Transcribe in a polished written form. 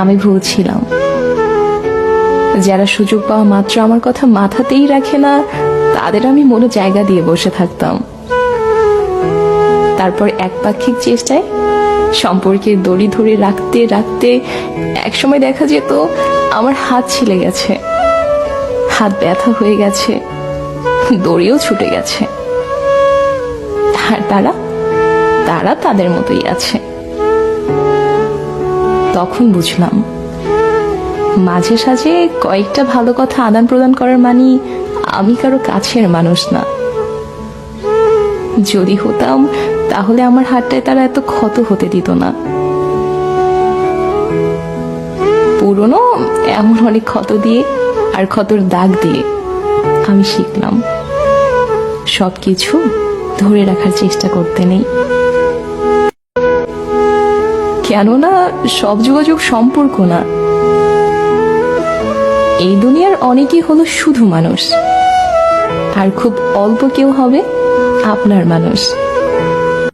আমি ভুল ছিলাম। যারা সুযোগ পাওয়া মাত্র আমার কথা মাথাতেই রাখে না, তাদের আমি মনে জায়গা দিয়ে বসে থাকতাম। তারপর একপাক্ষিক চেষ্টায় সম্পর্কের দড়ি ধরে রাখতে রাখতে একসময় দেখা যেত আমার হাত ছিলে গেছে, হাত ব্যথা হয়ে গেছে, দড়িও ছুটে গেছে। আর তারা তারা তাদের মতোই আছে। তখন বুঝলাম, মাঝে সাঝে কয়েকটা ভালো কথা আদান প্রদান করার মানে আমি কারো কাছের মানুষ না। যদি হতাম তাহলে আমার হাতটায় তারা এত ক্ষত হতে দিত না। পুরনো এমন অনেক ক্ষত দিয়ে আর ক্ষতর দাগ দিয়ে আমি শিখলাম সবকিছু ধরে রাখার চেষ্টা করতে নেই। কেননা সব যোগাযোগ সম্পর্ক না। এই দুনিয়ার অনেকেই হলো শুধু মানুষ, আর খুব অল্প কেউ হবে আপনার মানুষ।